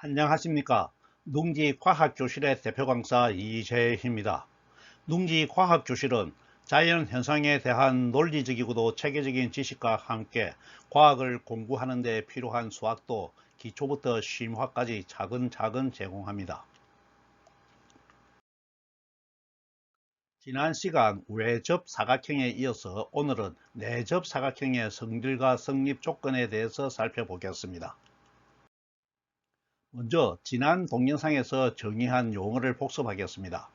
안녕하십니까. 농지과학교실의 대표 강사 이재희입니다. 농지과학교실은 자연 현상에 대한 논리적이고도 체계적인 지식과 함께 과학을 공부하는 데 필요한 수학도 기초부터 심화까지 차근차근 제공합니다. 지난 시간 외접 사각형에 이어서 오늘은 내접 사각형의 성질과 성립 조건에 대해서 살펴보겠습니다. 먼저 지난 동영상에서 정의한 용어를 복습하겠습니다.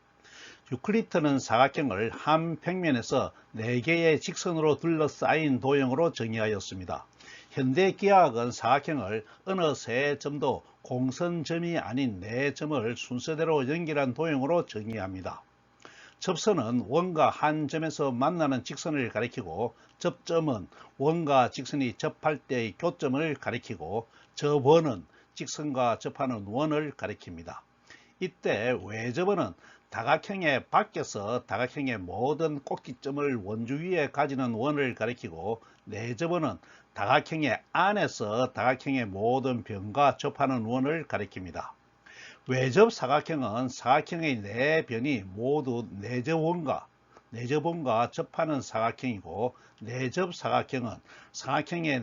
유클리드는 사각형을 한 평면에서 4개의 직선으로 둘러싸인 도형으로 정의하였습니다. 현대 기하학은 사각형을 어느 세 점도 공선점이 아닌 4점을 순서대로 연결한 도형으로 정의합니다. 접선은 원과 한 점에서 만나는 직선을 가리키고, 접점은 원과 직선이 접할 때의 교점을 가리키고, 접원은 직선과 접하는 원을 가리킵니다. 이때 외접원은 다각형의 밖에서 다각형의 모든 꼭지점을 원주 위에 가지는 원을 가리키고, 내접원은 다각형의 안에서 다각형의 모든 변과 접하는 원을 가리킵니다. 외접 사각형은 사각형의 4변이 모두 내접원과 접하는 사각형이고, 내접 사각형은 사각형의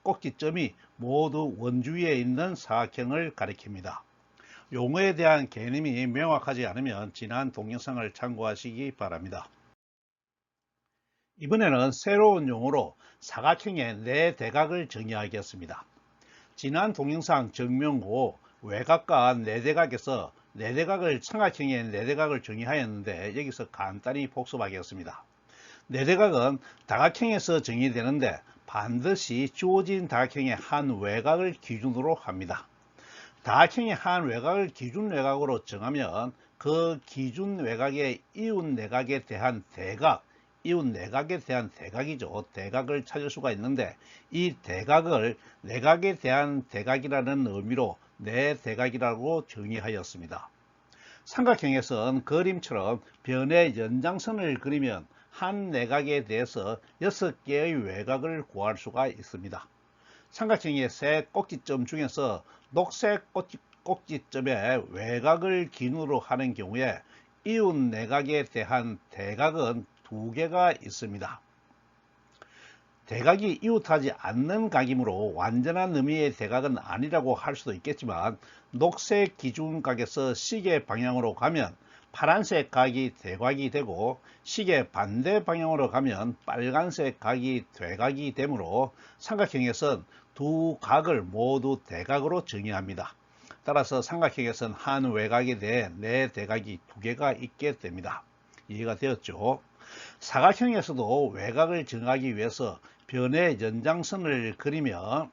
4꼭지점이 모두 원주 위에 있는 사각형을 가리킵니다. 용어에 대한 개념이 명확하지 않으면 지난 동영상을 참고하시기 바랍니다. 이번에는 새로운 용어로 사각형의 4대각을 정의하겠습니다. 지난 동영상 정명 후 외곽과 내대각에서 내대각을 삼각형의 내대각을 정의하였는데, 여기서 간단히 복습하겠습니다. 내대각은 다각형에서 정의되는데 반드시 주어진 다각형의 한 외곽을 기준으로 합니다. 다각형의 한 외곽을 기준 외곽으로 정하면 그 기준 외곽의 이웃 내각에 대한 대각, 이웃 내각에 대한 대각이죠. 대각을 찾을 수가 있는데, 이 대각을 내각에 대한 대각이라는 의미로 내대각이라고 정의하였습니다. 삼각형에서는 그림처럼 변의 연장선을 그리면 한 내각에 대해서 6개의 외곽을 구할 수가 있습니다. 삼각형의 세 꼭지점 중에서 녹색 꼭지점의 외곽을 기준으로 하는 경우에 이웃 내각에 대한 대각은 2개가 있습니다. 대각이 이웃하지 않는 각이므로 완전한 의미의 대각은 아니라고 할 수도 있겠지만, 녹색 기준각에서 시계 방향으로 가면 파란색 각이 대각이 되고, 시계 반대 방향으로 가면 빨간색 각이 되각이 되므로 삼각형에선 두 각을 모두 대각으로 정의합니다. 따라서 삼각형에선 한 외곽에 대해 대각이 2개가 있게 됩니다. 이해가 되었죠? 사각형에서도 외곽을 정하기 위해서 변의 연장선을 그리며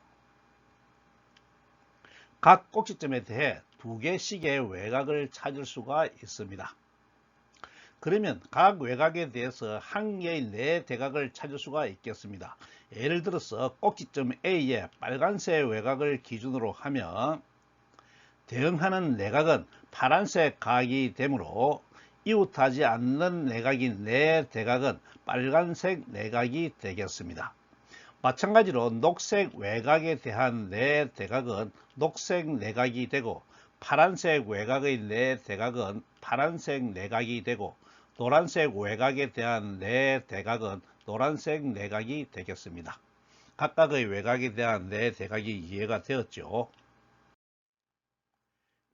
각 꼭지점에 대해 2개씩의 외곽을 찾을 수가 있습니다. 그러면 각 외곽에 대해서 한 개의 대각을 찾을 수가 있겠습니다. 예를 들어서 꼭지점 A의 빨간색 외곽을 기준으로 하면 대응하는 내각은 파란색 각이 되므로 이웃하지 않는 내각인 내대각은 빨간색 내각이 되겠습니다. 마찬가지로 녹색 외곽에 대한 내대각은 녹색 내각이 되고, 파란색 외곽의 내대각은 파란색 내각이 되고, 노란색 외곽에 대한 내대각은 노란색 내각이 되겠습니다. 각각의 외곽에 대한 내대각이 이해가 되었죠?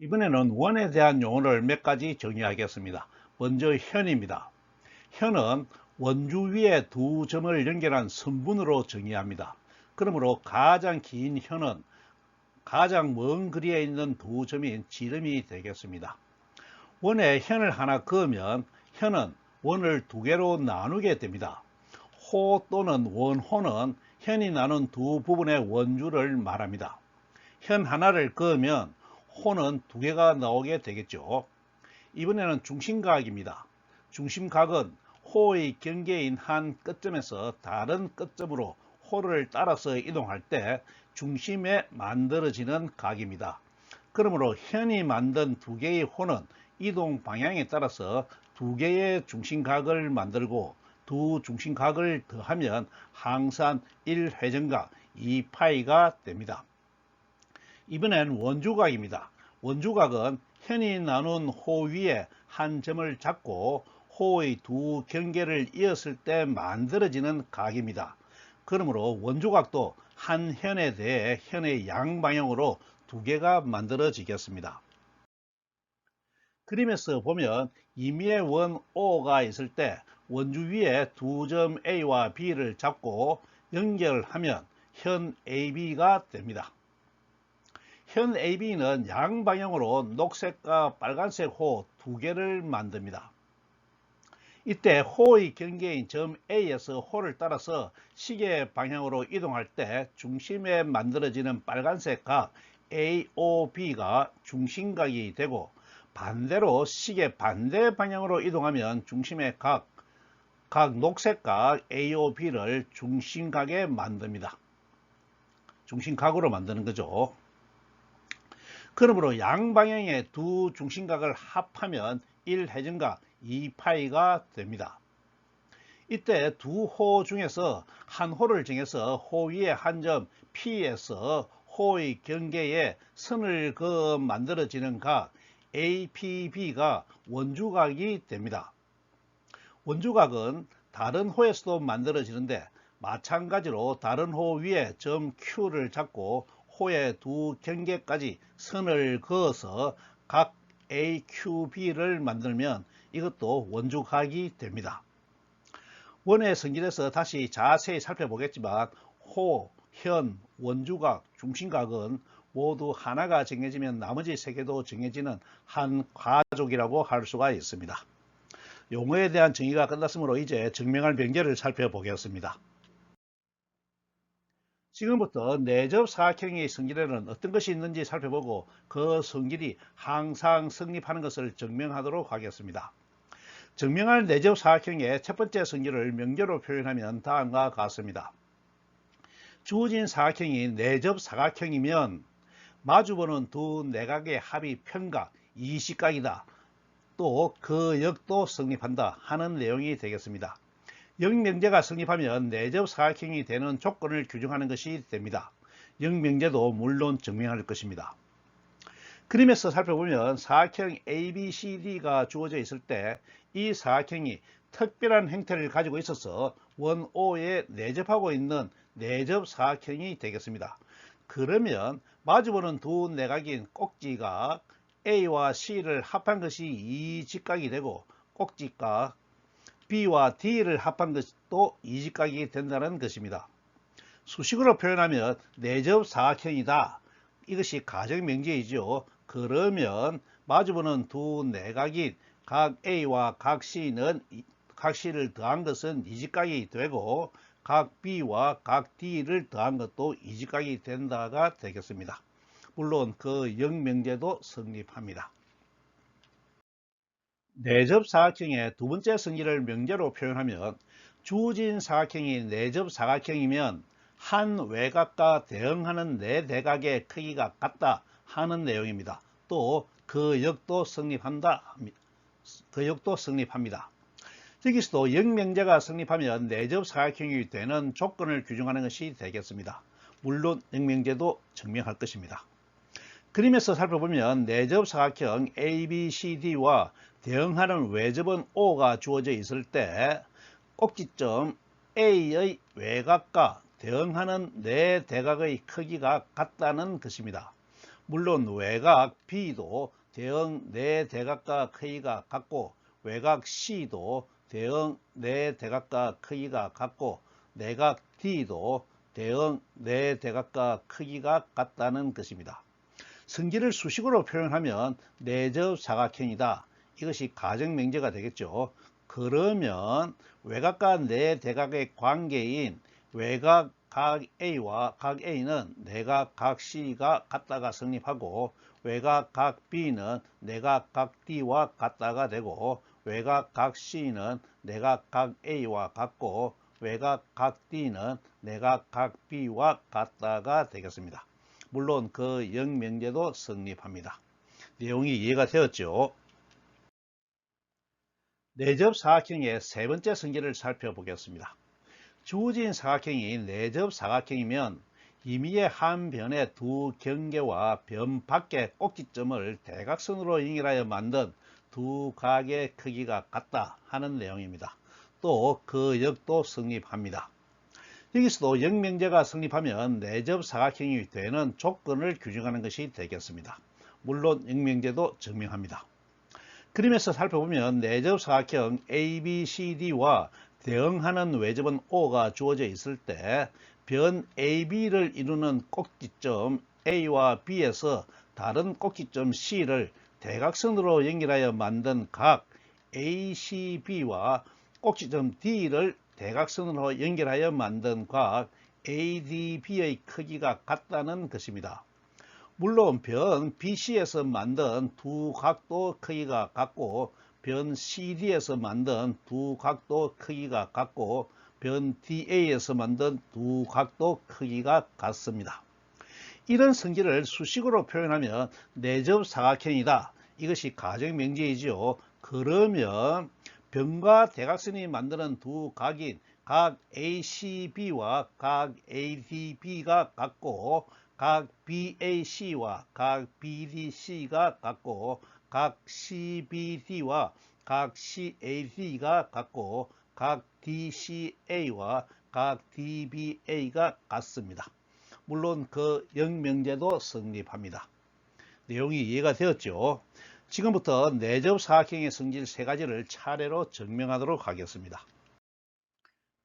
이번에는 원에 대한 용어를 몇 가지 정의하겠습니다. 먼저 현입니다. 현은 원주 위에 두 점을 연결한 선분으로 정의합니다. 그러므로 가장 긴 현은 가장 먼 거리에 있는 두 점인 지름이 되겠습니다. 원에 현을 하나 그으면 현은 원을 2개로 나누게 됩니다. 호 또는 원호는 현이 나눈 두 부분의 원주를 말합니다. 현 하나를 그으면 호는 2개가 나오게 되겠죠. 이번에는 중심각입니다. 중심각은 호의 경계인 한 끝점에서 다른 끝점으로 호를 따라서 이동할 때 중심에 만들어지는 각입니다. 그러므로 현이 만든 2개의 호는 이동 방향에 따라서 2개의 중심각을 만들고, 두 중심각을 더하면 항상 1회전각 2파이가 됩니다. 이번엔 원주각입니다. 원주각은 현이 나눈 호 위에 한 점을 잡고 호의 두 경계를 이었을 때 만들어지는 각입니다. 그러므로 원주각도 한 현에 대해 현의 양방향으로 두 개가 만들어지겠습니다. 그림에서 보면 임의의 원 O가 있을 때 원주 위에 두 점 A와 B를 잡고 연결하면 현 AB가 됩니다. 현 AB는 양방향으로 녹색과 빨간색 호 두 개를 만듭니다. 이때 호의 경계인 점 A에서 호를 따라서 시계 방향으로 이동할 때 중심에 만들어지는 빨간색 각 AOB가 중심각이 되고, 반대로 시계 반대 방향으로 이동하면 중심의 각 녹색각 AOB를 중심각에 만듭니다. 중심각으로 만드는 거죠. 그러므로 양방향의 두 중심각을 합하면 1회전각 2파이가 됩니다. 이때 두 호 중에서 한 호를 정해서 호 위에 한 점 P에서 호의 경계에 선을 그어 만들어지는 각 APB가 원주각이 됩니다. 원주각은 다른 호에서도 만들어지는데 마찬가지로 다른 호 위에 점 Q를 잡고 호의 두 경계까지 선을 그어서 각 AQB를 만들면 이것도 원주각이 됩니다. 원의 성질에서 다시 자세히 살펴보겠지만 호, 현, 원주각, 중심각은 모두 하나가 정해지면 나머지 세 개도 정해지는 한 가족이라고 할 수가 있습니다. 용어에 대한 정의가 끝났으므로 이제 증명할 명제를 살펴보겠습니다. 지금부터 내접 사각형의 성질에는 어떤 것이 있는지 살펴보고 그 성질이 항상 성립하는 것을 증명하도록 하겠습니다. 증명할 내접 사각형의 첫 번째 성질을 명제로 표현하면 다음과 같습니다. 주어진 사각형이 내접 사각형이면 마주보는 두 내각의 합이 편각, 이식각이다. 또 그 역도 성립한다 하는 내용이 되겠습니다. 역명제가 성립하면 내접 사각형이 되는 조건을 규정하는 것이 됩니다. 역명제도 물론 증명할 것입니다. 그림에서 살펴보면 사각형 ABCD가 주어져 있을 때 이 사각형이 특별한 형태를 가지고 있어서 원 O에 내접하고 있는 내접 사각형이 되겠습니다. 그러면 마주보는 두 내각인 꼭지각 A와 C를 합한 것이 이직각이 되고 꼭지각 B와 D를 합한 것도 이직각이 된다는 것입니다. 수식으로 표현하면 내접 사각형이다. 이것이 가정명제이죠. 그러면 마주보는 두 내각인 각 A와 각 C는 각 C를 더한 것은 이직각이 되고 각 B와 각 D를 더한 것도 이직각이 된다가 되겠습니다. 물론 그 역명제도 성립합니다. 내접 사각형의 두 번째 성질을 명제로 표현하면 주어진 사각형이 내접 사각형이면 한 외곽과 대응하는 네 대각의 크기가 같다 하는 내용입니다. 또 그 역도 성립합니다. 여기서도 역명제가 성립하면 내접 사각형이 되는 조건을 규정하는 것이 되겠습니다. 물론 역명제도 증명할 것입니다. 그림에서 살펴보면 내접 사각형 ABCD와 대응하는 외접은 O가 주어져 있을 때 꼭지점 A의 외곽과 대응하는 네 대각의 크기가 같다는 것입니다. 물론 외곽 B도 대응 네 대각과 크기가 같고 외곽 C도 대응 네 대각과 크기가 같고 내각 D도 대응 네 대각과 크기가 같다는 것입니다. 성질을 수식으로 표현하면 내접 사각형이다. 이것이 가정명제가 되겠죠. 그러면 외곽과 네 대각의 관계인 외곽 각 A와 각 A는 내각 각 C가 같다가 성립하고 외곽 각 B는 내각 각 D와 같다가 되고 외곽 각 C는 내각 각 A와 같고 외곽 각 D는 내각 각 B와 같다가 되겠습니다. 물론 그 역명제도 성립합니다. 내용이 이해가 되었죠? 내접 사각형의 세 번째 성질을 살펴보겠습니다. 주어진 사각형이 내접 사각형이면 임의의 한 변의 두 경계와 변 밖의 꼭지점을 대각선으로 연결하여 만든 두 각의 크기가 같다 하는 내용입니다. 또 그 역도 성립합니다. 여기서도 역명제가 성립하면 내접 사각형이 되는 조건을 규정하는 것이 되겠습니다. 물론 역명제도 증명합니다. 그림에서 살펴보면 내접 사각형 ABCD와 대응하는 외접은 O가 주어져 있을 때 변 AB를 이루는 꼭지점 A와 B에서 다른 꼭지점 C를 대각선으로 연결하여 만든 각 ACB와 꼭지점 D를 대각선으로 연결하여 만든 각 ADB의 크기가 같다는 것입니다. 물론 변 BC에서 만든 두 각도 크기가 같고 변 CD에서 만든 두 각도 크기가 같고 변 DA에서 만든 두 각도 크기가 같습니다. 이런 성질을 수식으로 표현하면 내접 사각형이다. 이것이 가정명제이지요. 그러면 변과 대각선이 만드는 두 각인 각 ACB와 각 ADB가 같고 각 BAC와 각 BDC가 같고 각 CBD와 각 CAD가 같고 각 DCA와 각 DBA가 같습니다. 물론 그 역명제도 성립합니다. 내용이 이해가 되었죠? 지금부터 내접 사각형의 성질 세 가지를 차례로 증명하도록 하겠습니다.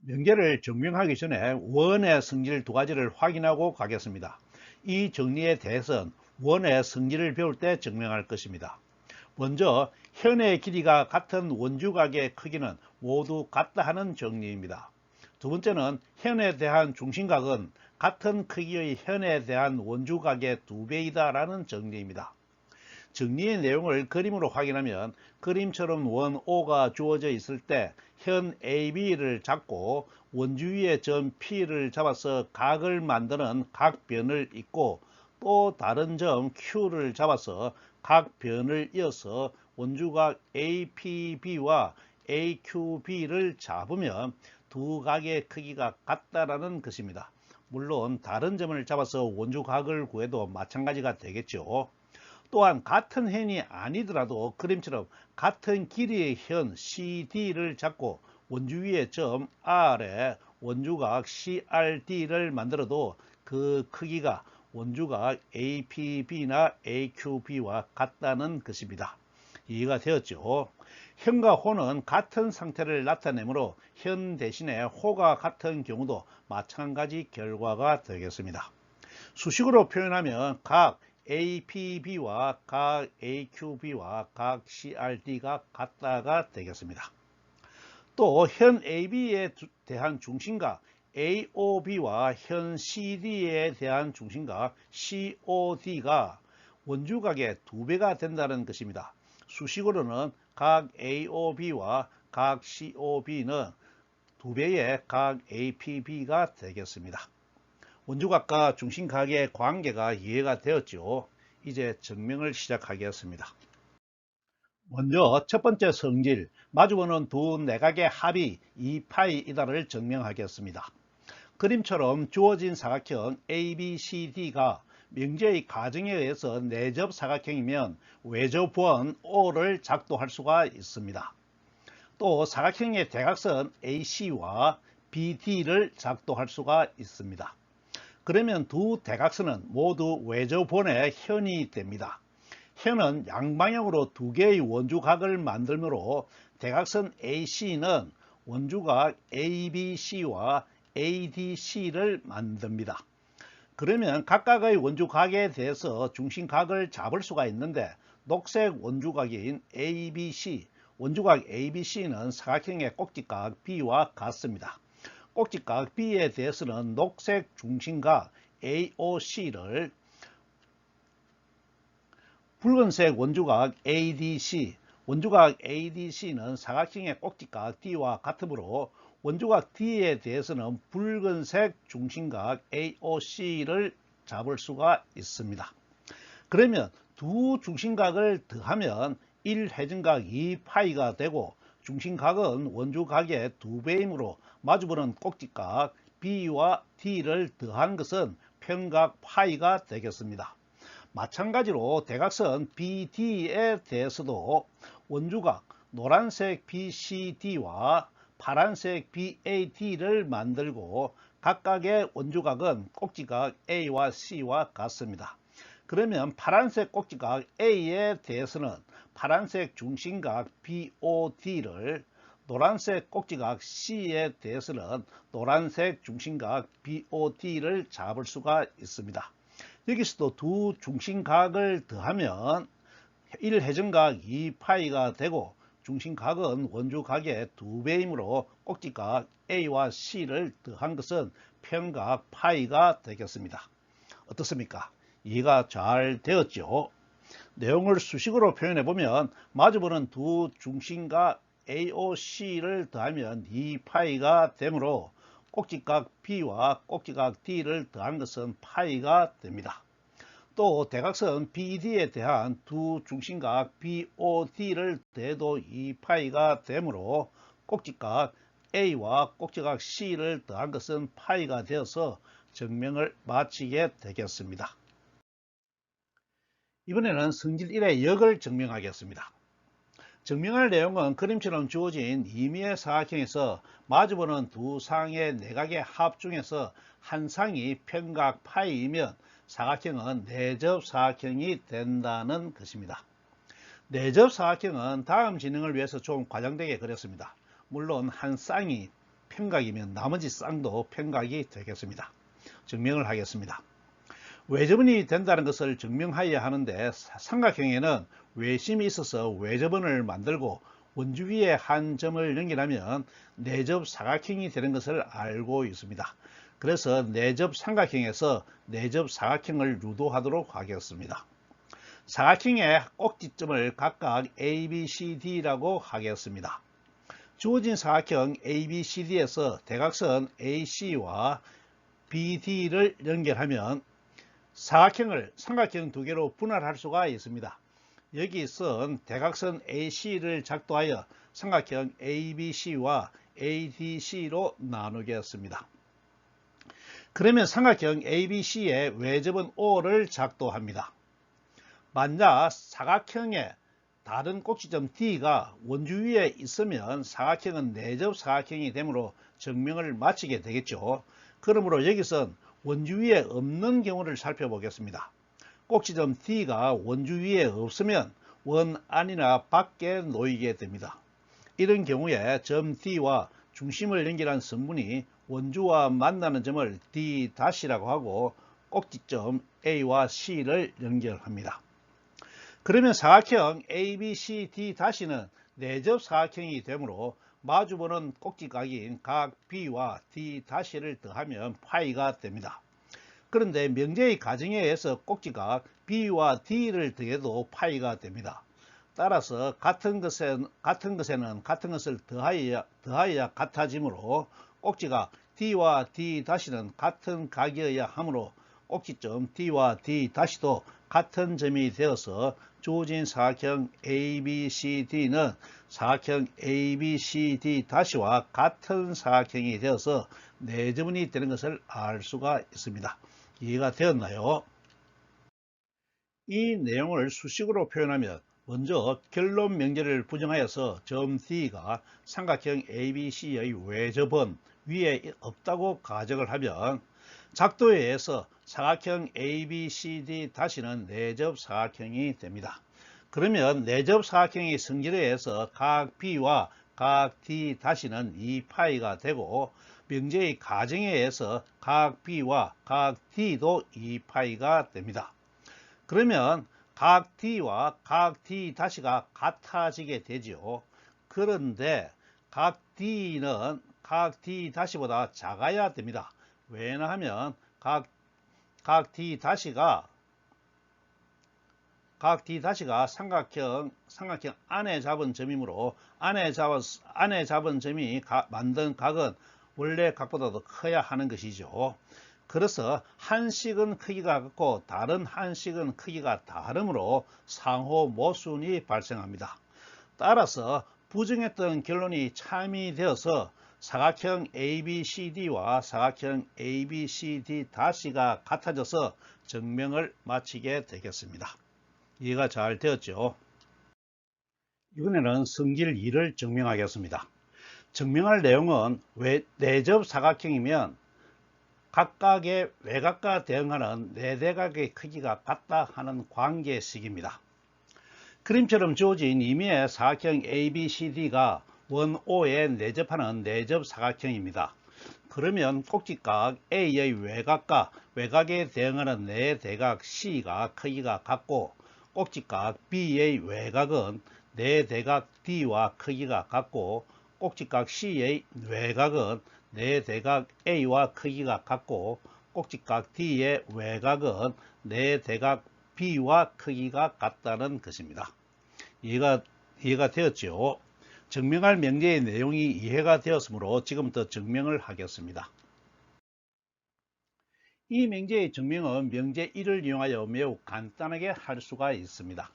명제를 증명하기 전에 원의 성질 두 가지를 확인하고 가겠습니다. 이 정리에 대해서는 원의 성질을 배울 때 증명할 것입니다. 먼저 현의 길이가 같은 원주각의 크기는 모두 같다 하는 정리입니다. 두 번째는 현에 대한 중심각은 같은 크기의 현에 대한 원주각의 2배이다 라는 정리입니다. 정리의 내용을 그림으로 확인하면 그림처럼 원 O가 주어져 있을 때 현 AB를 잡고 원주 위에 점 P를 잡아서 각을 만드는 각변을 잇고 또 다른 점 Q를 잡아서 각변을 이어서 원주각 APB와 AQB를 잡으면 두 각의 크기가 같다라는 것입니다. 물론 다른 점을 잡아서 원주각을 구해도 마찬가지가 되겠죠. 또한 같은 현이 아니더라도 그림처럼 같은 길이의 현 CD를 잡고 원주 위에 점 R에 원주각 CRD를 만들어도 그 크기가 원주각 APB나 AQB와 같다는 것입니다. 이해가 되었죠? 현과 호는 같은 상태를 나타내므로 현 대신에 호가 같은 경우도 마찬가지 결과가 되겠습니다. 수식으로 표현하면 각 APB와 각 AQB와 각 CRD가 같다가 되겠습니다. 또 현 AB에 대한 중심각 AOB와 현 CD에 대한 중심각 COD가 원주각의 2배가 된다는 것입니다. 수식으로는 각 AOB와 각 COB는 2배의 각 APB가 되겠습니다. 원주각과 중심각의 관계가 이해가 되었죠. 이제 증명을 시작하겠습니다. 먼저 첫 번째 성질, 마주보는 두 내각의 합이 2파이이다를 증명하겠습니다. 그림처럼 주어진 사각형 ABCD가 명제의 가정에 의해서 내접 사각형이면 외접원 O를 작도할 수가 있습니다. 또 사각형의 대각선 AC와 BD를 작도할 수가 있습니다. 그러면 두 대각선은 모두 외접원의 현이 됩니다. 현은 양방향으로 두 개의 원주각을 만들므로 대각선 AC는 원주각 ABC와 ADC를 만듭니다. 그러면 각각의 원주각에 대해서 중심각을 잡을 수가 있는데 녹색 원주각인 ABC, 원주각 ABC는 사각형의 꼭지각 B와 같습니다. 꼭지각 B에 대해서는 녹색 중심각 AOC를 붉은색 원주각 ADC, 원주각 ADC는 사각형의 꼭지각 D와 같으므로 원주각 D에 대해서는 붉은색 중심각 AOC를 잡을 수가 있습니다. 그러면 두 중심각을 더하면 1회전각 2파이가 되고 중심각은 원주각의 2배이므로 마주보는 꼭지각 B와 D를 더한 것은 평각 파이가 되겠습니다. 마찬가지로 대각선 BD에 대해서도 원주각 노란색 BCD와 파란색 BAD를 만들고 각각의 원주각은 꼭지각 A와 C와 같습니다. 그러면 파란색 꼭지각 A에 대해서는 파란색 중심각 BOD를, 노란색 꼭지각 C에 대해서는 노란색 중심각 BOD를 잡을 수가 있습니다. 여기서도 두 중심각을 더하면 1회전각 2파이가 되고 중심각은 원주각의 2배이므로 꼭지각 A와 C를 더한 것은 평각 파이가 되겠습니다. 어떻습니까? 이해가 잘 되었죠? 내용을 수식으로 표현해 보면 마주보는 두 중심각 AOC를 더하면 2파이가 되므로 꼭지각 B와 꼭지각 D를 더한 것은 파이가 됩니다. 또 대각선 BD에 대한 두 중심각 BOD를 더해도 2파이가 되므로 꼭지각 A와 꼭지각 C를 더한 것은 파이가 되어서 증명을 마치게 되겠습니다. 이번에는 성질 1의 역을 증명하겠습니다. 증명할 내용은 그림처럼 주어진 임의의 사각형에서 마주보는 두 상의 내각의 합 중에서 한 상이 평각 파이이면 사각형은 내접 사각형이 된다는 것입니다. 내접 사각형은 다음 진행을 위해서 좀 과장되게 그렸습니다. 물론 한 쌍이 평각이면 나머지 쌍도 평각이 되겠습니다. 증명을 하겠습니다. 외접원이 된다는 것을 증명하여야 하는데 삼각형에는 외심이 있어서 외접원을 만들고 원주 위에 한 점을 연결하면 내접 사각형이 되는 것을 알고 있습니다. 그래서 내접 삼각형에서 내접 사각형을 유도하도록 하겠습니다. 사각형의 꼭지점을 각각 ABCD라고 하겠습니다. 주어진 사각형 ABCD에서 대각선 AC와 BD를 연결하면 사각형을 삼각형 두 개로 분할할 수가 있습니다. 여기선 대각선 AC를 작도하여 삼각형 ABC와 ADC로 나누겠습니다. 그러면 삼각형 ABC의 외접은 O를 작도합니다. 만약 사각형의 다른 꼭지점 D가 원주 위에 있으면 사각형은 내접 사각형이 되므로 증명을 마치게 되겠죠. 그러므로 여기선 원주 위에 없는 경우를 살펴보겠습니다. 꼭지점 D가 원주 위에 없으면 원 안이나 밖에 놓이게 됩니다. 이런 경우에 점 D와 중심을 연결한 선분이 원주와 만나는 점을 D'라고 하고 꼭지점 A와 C를 연결합니다. 그러면 사각형 ABCD는 내접 사각형이 되므로 마주보는 꼭지각인 각 B와 D'를 더하면 파이가 됩니다. 그런데 명제의 가정에 의해서 꼭지각 B와 D를 더해도 파이가 됩니다. 따라서 같은 것에는 같은 것을 더하여야 같아지므로 꼭지각 D와 D'는 같은 각이어야 하므로 꼭지점 D와 D'도 같은 점이 되어서 주어진 사각형 ABCD는 사각형 ABCD-와 같은 사각형이 되어서 내접원이 되는 것을 알 수가 있습니다. 이해가 되었나요? 이 내용을 수식으로 표현하면 먼저 결론 명제를 부정하여서 점 D가 삼각형 ABC의 외접원 위에 없다고 가정을 하면 작도에 의해서 사각형 ABCD-는 내접 사각형이 됩니다. 그러면 내접 사각형의 성질에 의해서 각 B와 각 D-는 2파이가 되고 명제의 가정에 의해서 각 B와 각 D도 2파이가 됩니다. 그러면 각 D와 각 D-가 같아지게 되죠. 그런데 각 D는 각 D-보다 작아야 됩니다. 왜냐하면 각 D-가 삼각형 안에 잡은 점이므로 안에 잡은 점이 만든 각은 원래 각보다 더 커야 하는 것이죠. 그래서 한식은 크기가 같고 다른 한식은 크기가 다르므로 상호 모순이 발생합니다. 따라서 부정했던 결론이 참이 되어서 사각형 ABCD와 사각형 ABCD-가 같아져서 증명을 마치게 되겠습니다. 이해가 잘 되었죠? 이번에는 성질 2를 증명하겠습니다. 증명할 내용은 내접 사각형이면 각각의 외곽과 대응하는 내대각의 크기가 같다 하는 관계식입니다. 그림처럼 주어진 임의의 사각형 ABCD가 원 O에 내접하는 내접 사각형입니다. 그러면 꼭지각 A의 외곽과 외곽에 대응하는 내대각 C가 크기가 같고, 꼭지각 B의 외곽은 내대각 D와 크기가 같고, 꼭지각 C의 외곽은 내대각 A와 크기가 같고, 꼭지각 D의 외곽은 내대각 B와 크기가 같다는 것입니다. 이해가 되었죠? 증명할 명제의 내용이 이해가 되었으므로 지금부터 증명을 하겠습니다. 이 명제의 증명은 명제 1을 이용하여 매우 간단하게 할 수가 있습니다.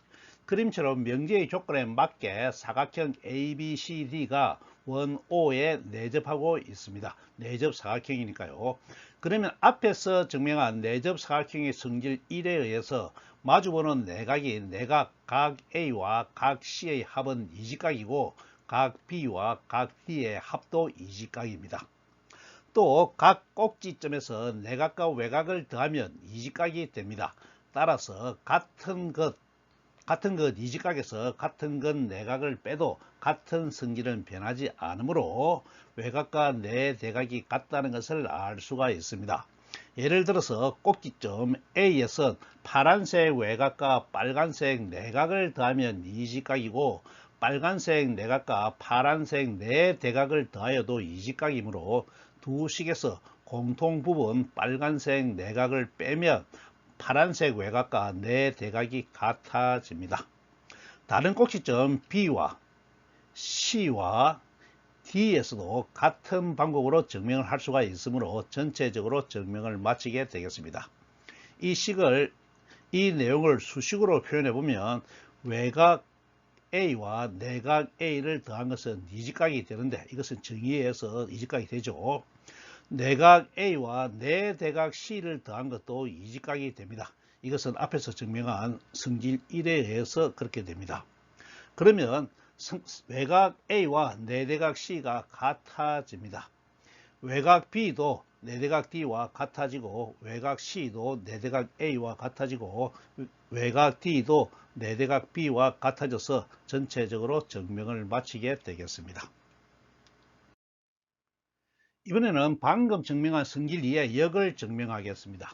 그림처럼 명제의 조건에 맞게 사각형 ABCD가 원 O에 내접하고 있습니다. 내접 사각형이니까요. 그러면 앞에서 증명한 내접 사각형의 성질 1에 의해서 마주보는 내각이 내각 각 A와 각 C의 합은 이직각이고, 각 B와 각 D의 합도 이직각입니다. 또 각 꼭지점에서 내각과 외곽을 더하면 이직각이 됩니다. 따라서 같은 것 이직각에서 같은 것 내각을 빼도 같은 성질은 변하지 않으므로 외곽과 내대각이 같다는 것을 알 수가 있습니다. 예를 들어서 꼭지점 A에서 파란색 외곽과 빨간색 내각을 더하면 이직각이고, 빨간색 내각과 파란색 내대각을 더하여도 이직각이므로 두 식에서 공통 부분 빨간색 내각을 빼면 파란색 외곽과 내대각이 같아집니다. 다른 꼭지점 B와 C와 D에서도 같은 방법으로 증명을 할 수가 있으므로 전체적으로 증명을 마치게 되겠습니다. 이 내용을 수식으로 표현해 보면 외곽 A와 내각 A를 더한 것은 이직각이 되는데, 이것은 정의에서 이직각이 되죠. 내각 A와 내대각 C를 더한 것도 이직각이 됩니다. 이것은 앞에서 증명한 성질 1에 의해서 그렇게 됩니다. 그러면 외곽 A와 내대각 C가 같아집니다. 외곽 B도 내대각 D와 같아지고, 외곽 C도 내대각 A와 같아지고, 외곽 D도 내대각 B와 같아져서 전체적으로 증명을 마치게 되겠습니다. 이번에는 방금 증명한 성질 2의 역을 증명하겠습니다.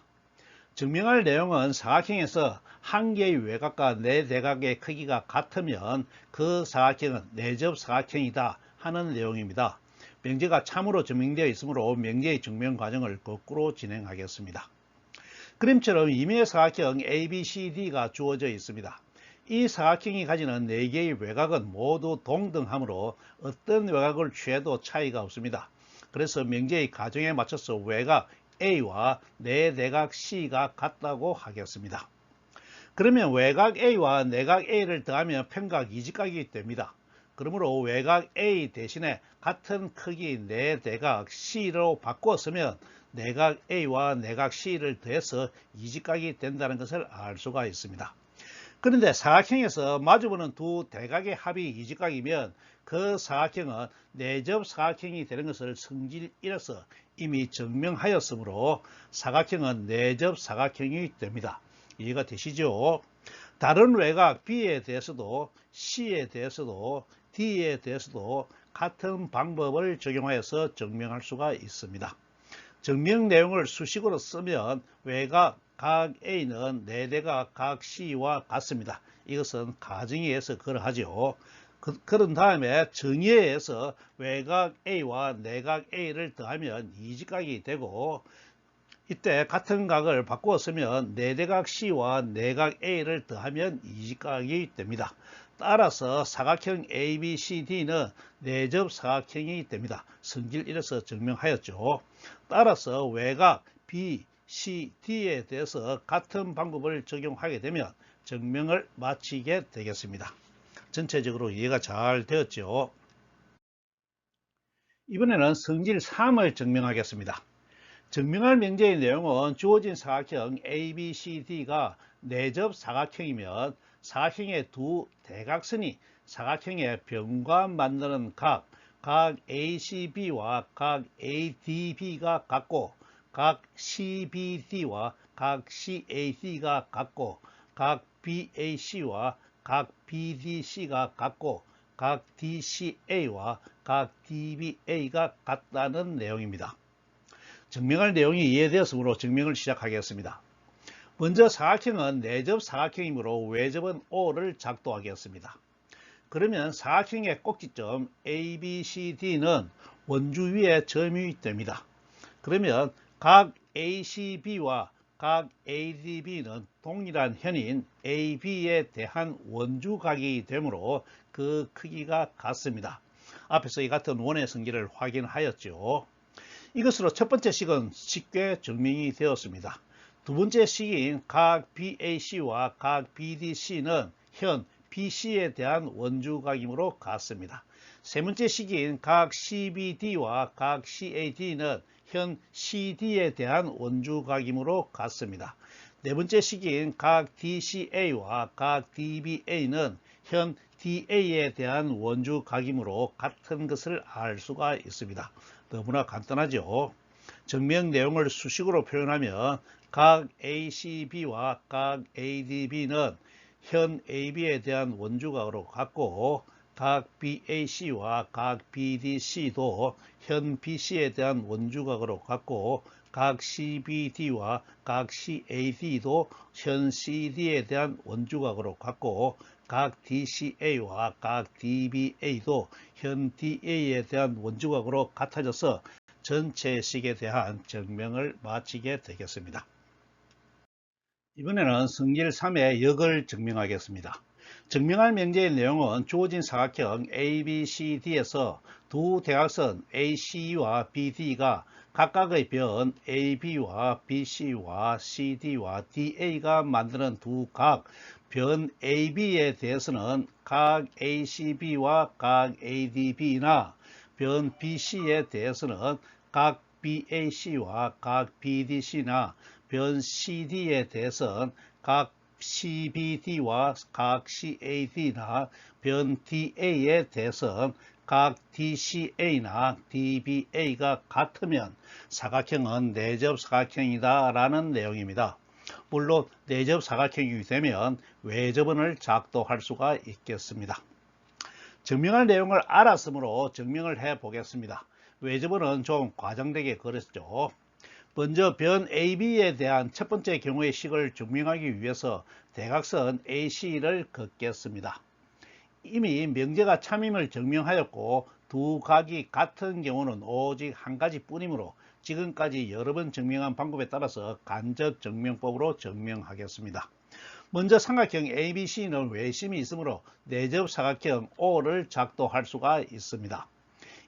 증명할 내용은 사각형에서 한 개의 외곽과 내대각의 크기가 같으면 그 사각형은 내접 사각형이다 하는 내용입니다. 명제가 참으로 증명되어 있으므로 명제의 증명 과정을 거꾸로 진행하겠습니다. 그림처럼 임의의 사각형 ABCD가 주어져 있습니다. 이 사각형이 가지는 4개의 외곽은 모두 동등하므로 어떤 외곽을 취해도 차이가 없습니다. 그래서 명제의 가정에 맞춰서 외곽 A와 내대각 C가 같다고 하겠습니다. 그러면 외곽 A와 내각 A를 더하면 평각 이직각이 됩니다. 그러므로 외곽 A 대신에 같은 크기 내대각 C로 바꾸었으면 내각 A와 내각 C를 더해서 이직각이 된다는 것을 알 수가 있습니다. 그런데 사각형에서 마주보는 두 대각의 합이 이직각이면 그 사각형은 내접 사각형이 되는 것을 성질 1에서 이미 증명하였으므로 사각형은 내접 사각형이 됩니다. 이해가 되시죠? 다른 외곽 B에 대해서도 C에 대해서도 D에 대해서도 같은 방법을 적용하여서 증명할 수가 있습니다. 증명 내용을 수식으로 쓰면 외곽 각 A는 내대각 각 C와 같습니다. 이것은 가정에 의해서 그러하죠. 그런 다음에 정의에 의해서 외곽 A와 내각 A를 더하면 이직각이 되고, 이때 같은 각을 바꾸어 쓰면 내대각 C와 내각 A를 더하면 이직각이 됩니다. 따라서 사각형 ABCD는 내접 사각형이 됩니다. 성질 1에서 증명하였죠. 따라서 외곽 B, C, D에 대해서 같은 방법을 적용하게 되면 증명을 마치게 되겠습니다. 전체적으로 이해가 잘 되었죠. 이번에는 성질 3을 증명하겠습니다. 증명할 명제의 내용은 주어진 사각형 ABCD가 내접 사각형이면 사각형의 두 대각선이 사각형의 변과 만드는 각 ACB와 각 ADB가 같고 각 CBD와 각 CAD가 같고 각 BAC와 각 BDC가 같고 각 DCA와 각 DBA가 같다는 내용입니다. 증명할 내용이 이해되었으므로 증명을 시작하겠습니다. 먼저 사각형은 내접 사각형이므로 외접은 O를 작도하겠습니다. 그러면 사각형의 꼭지점 ABCD는 원주 위에 점이 됩니다. 그러면 각 ACB와 각 ADB는 동일한 현인 AB에 대한 원주각이 되므로 그 크기가 같습니다. 앞에서 이 같은 원의 성질을 확인하였죠. 이것으로 첫 번째 식은 쉽게 증명이 되었습니다. 두 번째 식인 각 BAC와 각 BDC는 현 BC에 대한 원주각이므로 같습니다. 세 번째 식인 각 CBD와 각 CAD는 현 CD에 대한 원주각이므로 같습니다. 네 번째 식인 각 DCA와 각 DBA는 현 DA에 대한 원주각이므로 같은 것을 알 수가 있습니다. 너무나 간단하죠. 증명 내용을 수식으로 표현하면 각 ACB와 각 ADB는 현 AB에 대한 원주각으로 같고 각 BAC와 각 BDC도 현 BC에 대한 원주각으로 같고 각 CBD와 각 CAD도 현 CD에 대한 원주각으로 같고 각 DCA와 각 DBA도 현 DA에 대한 원주각으로 같아져서 전체 식에 대한 증명을 마치게 되겠습니다. 이번에는 성질 3의 역을 증명하겠습니다. 증명할 명제의 내용은 주어진 사각형 ABCD에서 두 대각선 AC와 BD가 각각의 변 AB와 BC와 CD와 DA가 만드는 두 각 변 AB에 대해서는 각 ACB와 각 ADB나 변 BC에 대해서는 각 BAC와 각 BDC나 변 CD에 대해서는 각 CBD와 각 CAD나 변 DA에 대해서는 각 DCA나 DBA가 같으면 사각형은 내접 사각형이다 라는 내용입니다. 물론 내접 사각형이 되면 외접원을 작도할 수가 있겠습니다. 증명할 내용을 알았으므로 증명을 해 보겠습니다. 외접원은 좀 과장되게 그렸죠. 먼저 변 AB에 대한 첫 번째 경우의 식을 증명하기 위해서 대각선 AC를 긋겠습니다. 이미 명제가 참임을 증명하였고 두 각이 같은 경우는 오직 한 가지 뿐이므로 지금까지 여러 번 증명한 방법에 따라서 간접 증명법으로 증명하겠습니다. 먼저 삼각형 ABC는 외심이 있으므로 내접 사각형 O를 작도할 수가 있습니다.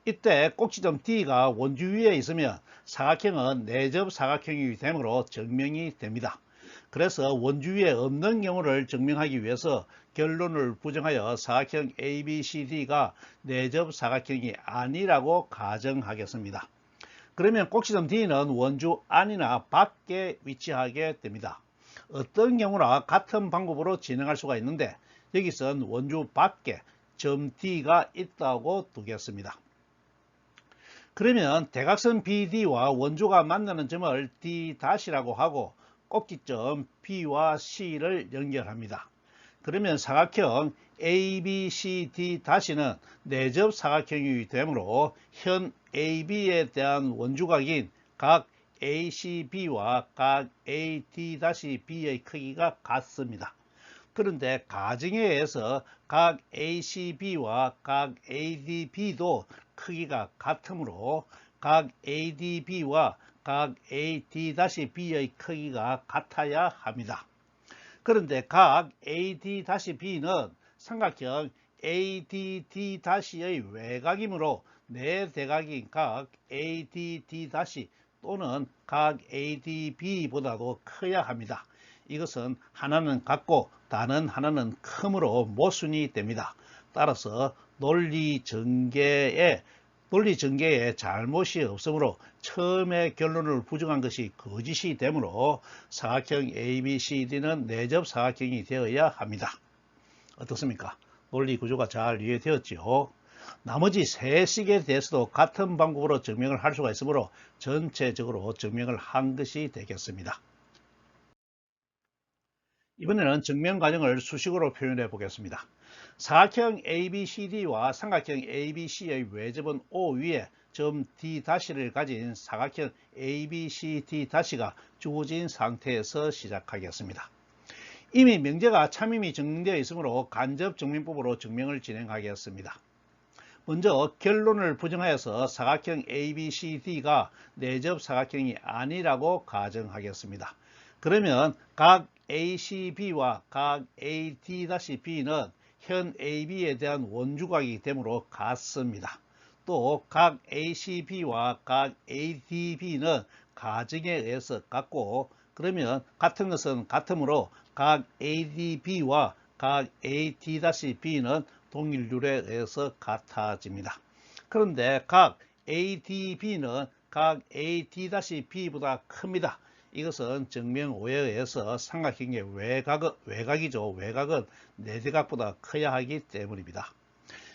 이때 꼭지점 D가 원주 위에 있으면 사각형은 내접 사각형이 되므로 증명이 됩니다. 그래서 원주 위에 없는 경우를 증명하기 위해서 결론을 부정하여 사각형 ABCD가 내접 사각형이 아니라고 가정하겠습니다. 그러면 꼭지점 D는 원주 안이나 밖에 위치하게 됩니다. 어떤 경우나 같은 방법으로 진행할 수가 있는데 여기선 원주 밖에 점 D가 있다고 두겠습니다. 그러면 대각선 BD와 원주가 만나는 점을 D'라고 하고 꼭지점 B와 C를 연결합니다. 그러면 사각형 ABCD'는 내접 사각형이 되므로 현 AB에 대한 원주각인 각 ACB와 각 AD'B의 크기가 같습니다. 그런데 가정에 의해서 각 ACB와 각 ADB도 크기가 같으므로 각 ADB와 각 AD'B의 크기가 같아야 합니다. 그런데 각 AD'B는 삼각형 ADD'의 외곽이므로 내 대각인 각 ADD' 또는 각 ADB보다도 커야 합니다. 이것은 하나는 같고 다른 하나는 크므로 모순이 됩니다. 따라서 논리 전개의 논리 전개에 잘못이 없으므로 처음에 결론을 부정한 것이 거짓이 되므로 사각형 ABCD는 내접 사각형이 되어야 합니다. 어떻습니까? 논리 구조가 잘 이해되었지요. 나머지 세 식에 대해서도 같은 방법으로 증명을 할 수가 있으므로 전체적으로 증명을 한 것이 되겠습니다. 이번에는 증명 과정을 수식으로 표현해 보겠습니다. 사각형 ABCD와 삼각형 ABC의 외접은 O 위에 점 D'를 가진 사각형 ABCD'가 주어진 상태에서 시작하겠습니다. 이미 명제가 참임이 증명되어 있으므로 간접 증명법으로 증명을 진행하겠습니다. 먼저 결론을 부정하여서 사각형 ABCD가 내접 사각형이 아니라고 가정하겠습니다. 그러면 각 ACB와 각 AD-B는 현 AB에 대한 원주각이기 되므로 같습니다. 또 각 ACB와 각 ADB는 가정에 의해서 같고, 그러면 같은 것은 같으므로 각 ADB와 각 AD-B는 동일률에 의해서 같아집니다. 그런데 각 ADB는 각 AD-B보다 큽니다. 이것은 증명 오해에 의해서 삼각형의 외곽이죠. 외곽은 내대각보다 커야 하기 때문입니다.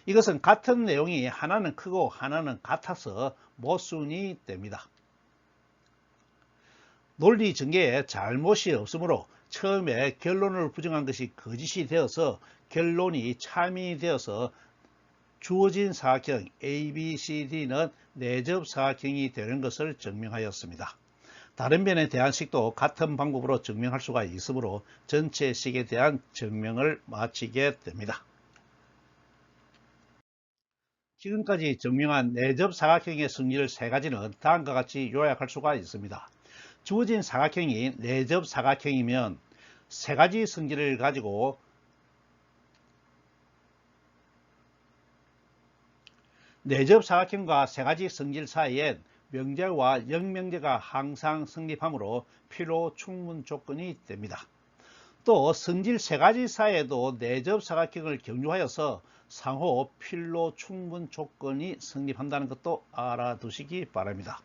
이것은 같은 내용이 하나는 크고 하나는 같아서 모순이 됩니다. 논리 전개에 잘못이 없으므로 처음에 결론을 부정한 것이 거짓이 되어서 결론이 참이 되어서 주어진 사각형 ABCD는 내접 사각형이 되는 것을 증명하였습니다. 다른 변에 대한 식도 같은 방법으로 증명할 수가 있으므로 전체 식에 대한 증명을 마치게 됩니다. 지금까지 증명한 내접 사각형의 성질을 세 가지는 다음과 같이 요약할 수가 있습니다. 주어진 사각형이 내접 사각형이면 세 가지 성질을 가지고 내접 사각형과 세 가지 성질 사이엔 명제와 역명제가 항상 성립하므로 필요 충분 조건이 됩니다. 또 성질 세 가지 사이에도 내접 사각형을 경유하여서 상호 필요 충분 조건이 성립한다는 것도 알아두시기 바랍니다.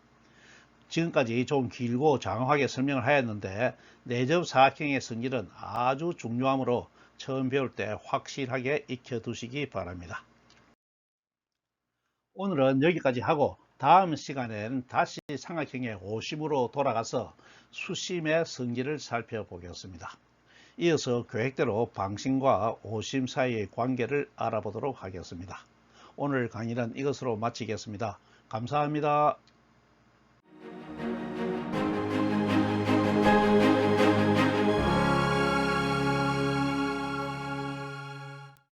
지금까지 좀 길고 장황하게 설명을 하였는데 내접 사각형의 성질은 아주 중요하므로 처음 배울 때 확실하게 익혀두시기 바랍니다. 오늘은 여기까지 하고 다음 시간에는 다시 삼각형의 오심으로 돌아가서 수심의 성질을 살펴보겠습니다. 이어서 계획대로 방심과 오심 사이의 관계를 알아보도록 하겠습니다. 오늘 강의는 이것으로 마치겠습니다. 감사합니다.